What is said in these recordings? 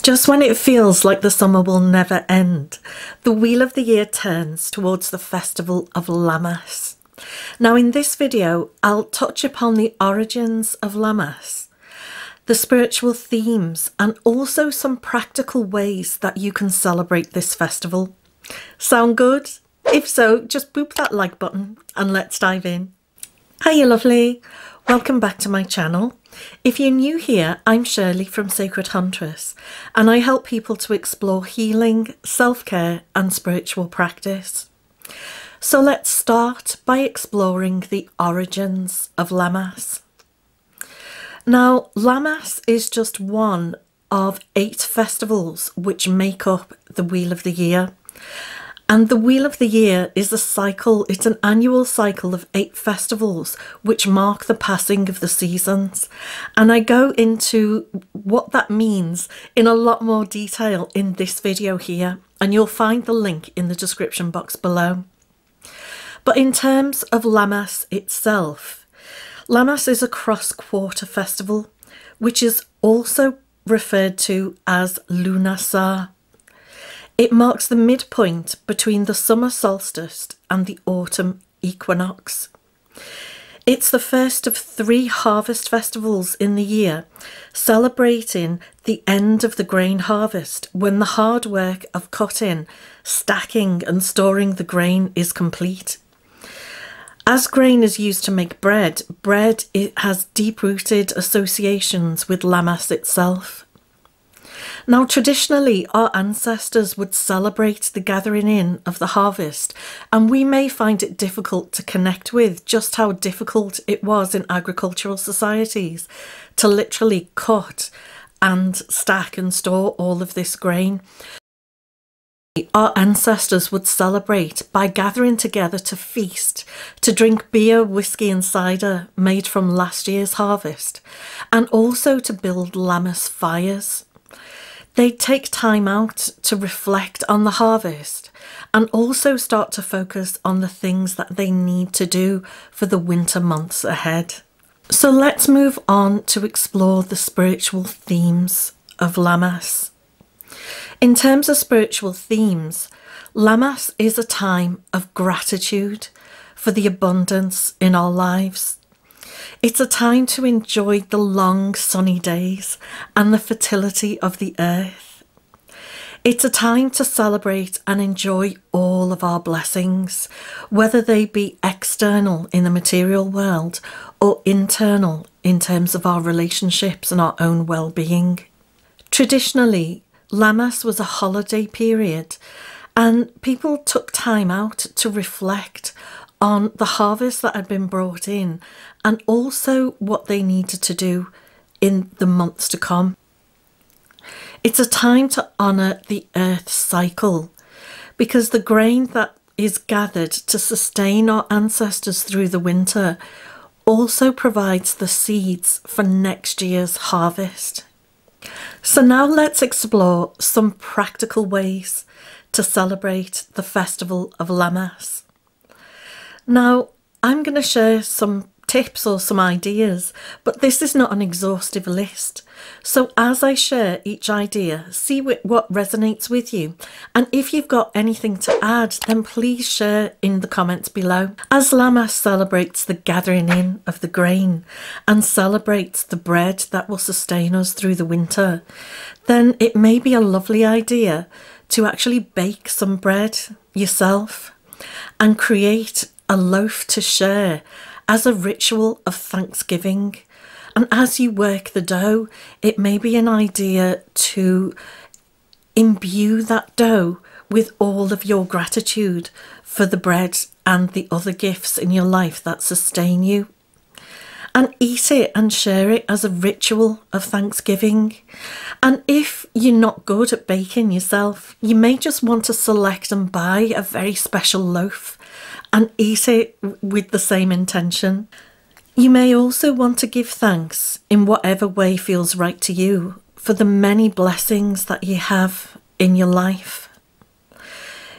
Just when it feels like the summer will never end, the wheel of the year turns towards the festival of Lammas. Now in this video, I'll touch upon the origins of Lammas, the spiritual themes, and also some practical ways that you can celebrate this festival. Sound good? If so, just boop that like button and let's dive in. Hiya lovely, welcome back to my channel. If you're new here, I'm Shirley from Sacred Huntress, and I help people to explore healing, self-care and spiritual practice. So let's start by exploring the origins of Lammas. Now, Lammas is just one of 8 festivals which make up the Wheel of the Year. And the Wheel of the Year is a cycle, it's an annual cycle of 8 festivals which mark the passing of the seasons. And I go into what that means in a lot more detail in this video here, and you'll find the link in the description box below. But in terms of Lammas itself, Lammas is a cross-quarter festival, which is also referred to as Lunasa. It marks the midpoint between the summer solstice and the autumn equinox. It's the first of 3 harvest festivals in the year, celebrating the end of the grain harvest when the hard work of cutting, stacking and storing the grain is complete. As grain is used to make bread, it has deep-rooted associations with Lammas itself. Now, traditionally, our ancestors would celebrate the gathering in of the harvest, and we may find it difficult to connect with just how difficult it was in agricultural societies to literally cut and stack and store all of this grain. Our ancestors would celebrate by gathering together to feast, to drink beer, whiskey and cider made from last year's harvest, and also to build Lammas fires. They'd take time out to reflect on the harvest and also start to focus on the things that they need to do for the winter months ahead. So let's move on to explore the spiritual themes of Lammas. In terms of spiritual themes, Lammas is a time of gratitude for the abundance in our lives. It's a time to enjoy the long sunny days and the fertility of the earth. It's a time to celebrate and enjoy all of our blessings, whether they be external in the material world or internal in terms of our relationships and our own well-being. Traditionally, Lammas was a holiday period and people took time out to reflect on the harvest that had been brought in and also what they needed to do in the months to come. It's a time to honour the earth cycle because the grain that is gathered to sustain our ancestors through the winter also provides the seeds for next year's harvest. So now let's explore some practical ways to celebrate the festival of Lammas. Now, I'm going to share some tips or some ideas, but this is not an exhaustive list. So as I share each idea, see what resonates with you. And if you've got anything to add, then please share in the comments below. As Lammas celebrates the gathering in of the grain and celebrates the bread that will sustain us through the winter, then it may be a lovely idea to actually bake some bread yourself and create a loaf to share as a ritual of thanksgiving. And as you work the dough, it may be an idea to imbue that dough with all of your gratitude for the bread and the other gifts in your life that sustain you. And eat it and share it as a ritual of thanksgiving. And if you're not good at baking yourself, you may just want to select and buy a very special loaf and eat it with the same intention. You may also want to give thanks in whatever way feels right to you for the many blessings that you have in your life.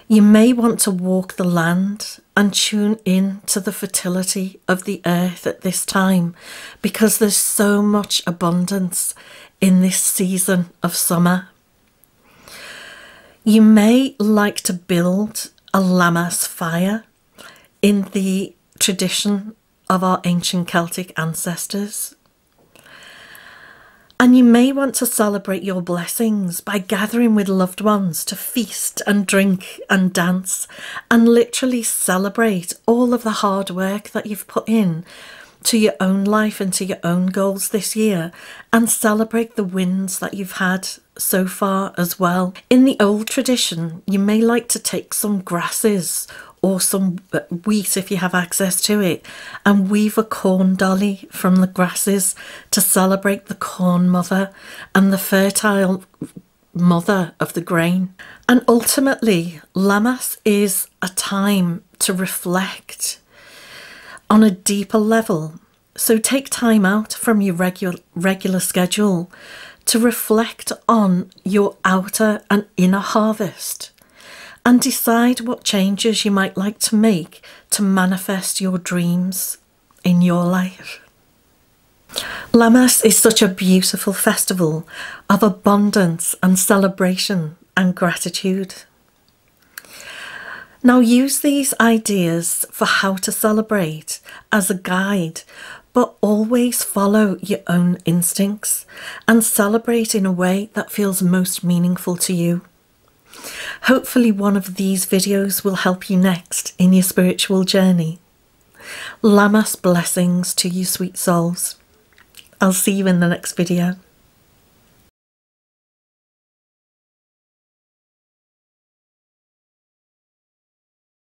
You may want to walk the land and tune in to the fertility of the earth at this time because there's so much abundance in this season of summer. You may like to build a Lammas fire in the tradition of our ancient Celtic ancestors. And you may want to celebrate your blessings by gathering with loved ones to feast and drink and dance and literally celebrate all of the hard work that you've put in to your own life and to your own goals this year, and celebrate the wins that you've had so far as well. In the old tradition, you may like to take some grasses or some wheat if you have access to it and weave a corn dolly from the grasses to celebrate the corn mother and the fertile mother of the grain. And ultimately, Lammas is a time to reflect on a deeper level. So take time out from your regular schedule to reflect on your outer and inner harvest and decide what changes you might like to make to manifest your dreams in your life. Lammas is such a beautiful festival of abundance and celebration and gratitude. Now use these ideas for how to celebrate as a guide, but always follow your own instincts and celebrate in a way that feels most meaningful to you. Hopefully one of these videos will help you next in your spiritual journey. Lammas blessings to you, sweet souls. I'll see you in the next video.